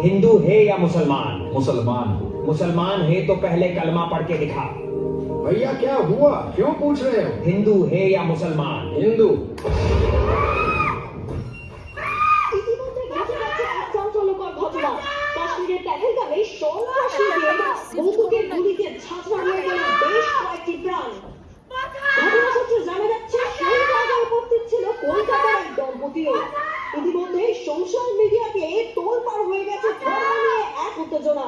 हिंदू है या मुसलमान? मुसलमान। मुसलमान है तो पहले कलमा पढ़ के दिखा। भैया क्या हुआ, क्यों पूछ रहे हो? हिंदू है या मुसलमान? हिंदू। ইতিমধ্যে ঘটে গেছে এক চাঞ্চল্যকর ঘটনা। কাশ্মীরের পেহেলগামে সন্ত্রাসী দিয়ে বন্দুকের গুলিতে ঝাঁঝরা হয়ে গেল বেশ কয়েকটি প্রাণ। ঘটনা সূত্রে জানা যাচ্ছে সেই জায়গায় উপস্থিত ছিল কলকাতার এক দম্পতিও। ইতিমধ্যে সোশ্যাল মিডিয়াতে তোলপাড় হয়ে গেছে ধর্ম নিয়ে এক উত্তেজনা।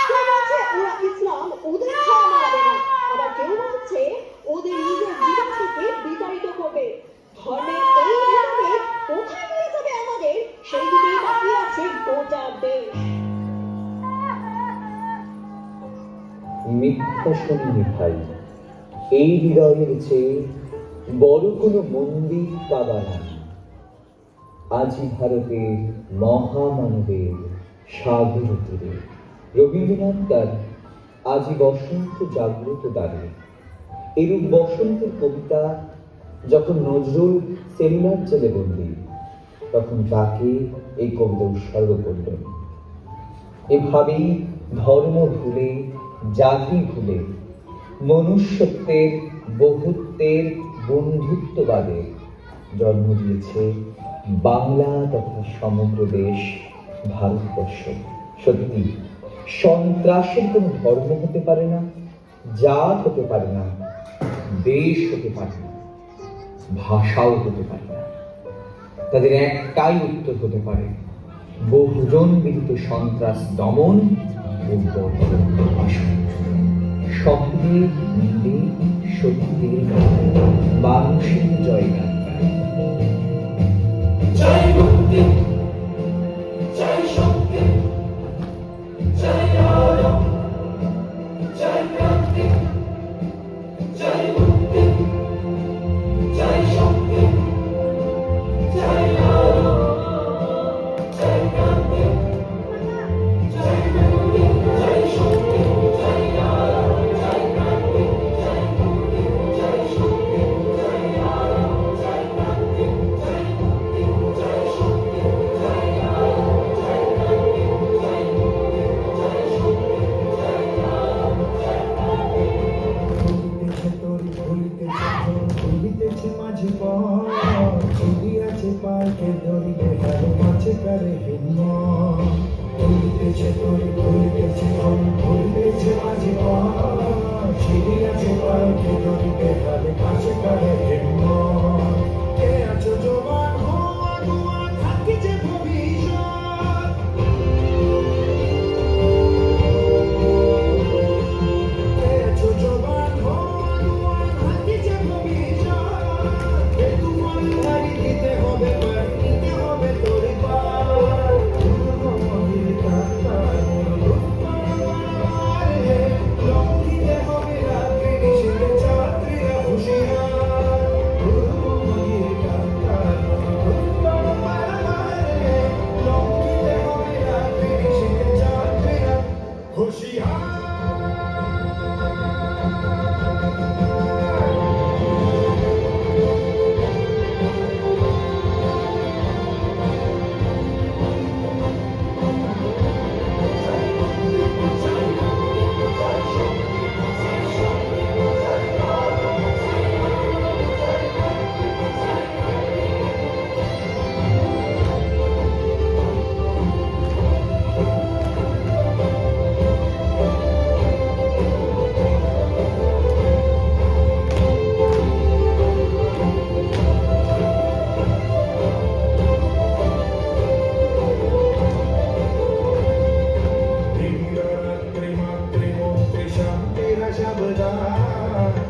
কেউ বলছে ওরা ইসলাম ওদের ছাড়া মানবে না, আবার কেউ বলছে ওদের নিজের জীবন থেকে বিতাড়িত করবে। ধর্মের এই ভেদাভেদ কোথায় নিয়ে যাবে আমাদের, সেই দিকেই তাকিয়ে আছে গোটা দেশ। মিথ্যা শুনিনি ভাই, এই হৃদয়ের চেয়ে বড় কোনো মন্দির পাবা না। আজি ভারতের মহামানবের সাগর তীরে রবীন্দ্রনাথ তার আজি বসন্ত জাগ্রত দ্বারে। এরূপ বসন্তের কবিতা যখন নজরুল সেলুলার জেলে বন্দী, তখন তাকে এই কবিতা উৎসর্গ করলেন। এভাবেই ধর্ম ভুলে, জাতি ভুলে, মনুষ্যত্বের, বহুত্বের, বন্ধুত্ববাদে জন্ম দিয়েছে বাংলা তথা সমগ্র দেশ ভারতবর্ষ। সত্যি সন্ত্রাসের কোনো ধর্ম হতে পারে না, জাত হতে পারে না, দেশ হতে পারে না, ভাষাও হতে পারে না। তাদের একটাই উত্তর হতে পারে বহুজন বিহিত সন্ত্রাস দমন ও বর্জন নির্বাসন। শব্দে মিলে সত্যের মানুষের জয়গান গায়। জয় মুক্তি, জয় শক্তি, জয় আলো, জয় ক্রান্তি, জয় মুক্তি, জয় শক্তি, জয় আলো, জয় ক্রান্তি, জয় মুক্তি, জয় শক্তি, জয় আলো, জয় ক্রান্তি, জয় মুক্তি, জয় শক্তি, জয় আলো, জয় ক্রান্তি, জয় মুক্তি, জয় শক্তি, জয় আলো, জয় ক্রান্তি, জয় মুক্তি, জয় শক্তি, জয় আলো, জয় ক্রান্তি। ভুলিতেছে তোর ভুলিতেছে মাঝে পর চলিয়াছে পাইকে ধরিবে হার মাঝে কারে হিম্মত। ভুলিতেছে তোর ভুলিতেছে মাঝে পর চলিয়াছে পাইকে ধরিবে হার মাঝে কারে হিম্মত। কে আছো জবান হো আগুয়া থাকি যে ভবিষ্যৎ। কে আছো জবান হো আগুয়া থাকি যে ভবিষ্যৎ। কে তোমার ধারি দিতে হবে পার নিতে হবে তোর পার। মহির কান্তার লঙ্ঘিতে হবে রাত্রি নিষেধ যাত্রীরা হুঁশিয়ার। মহির কান্তার লঙ্ঘিতে হবে রাত্রি নিষেধ যাত্রীরা হুঁশিয়ার।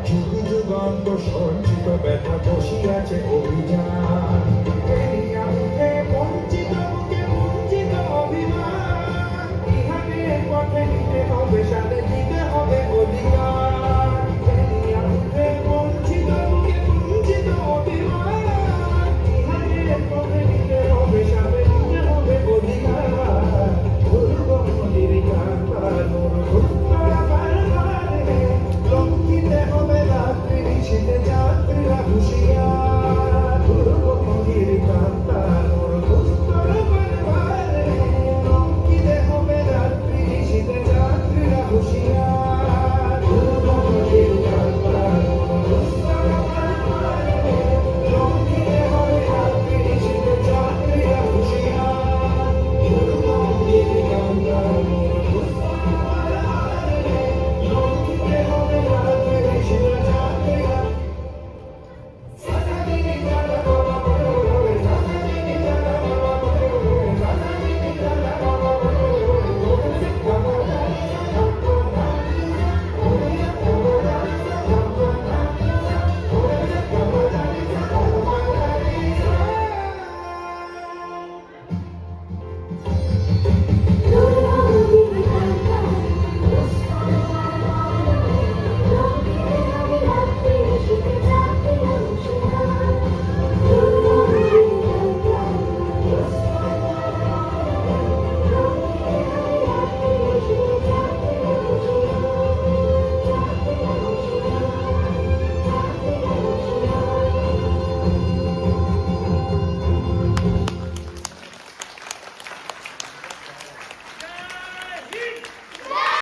যুগ যুগান্ত সঞ্চিত ব্যথা বসিয়াছে অভিযান। এই আলোকে বঞ্চিত মুখে বঞ্চিত অভিমান। ইহাকে পথে নিতে হবে, সাথে দিতে হবে অধিকার। এই আলোকে বঞ্চিত মুখে বঞ্চিত অভিমান। ইহাকে পথে নিতে হবে, সাথে দিতে হবে অধিকার। দুর্গমতির কান্তার দুর্ঘটনা বারবারে লঙ্ঘিতে হবে রাত্রি নিষেধে যাত্রীরা হুঁশিয়ার।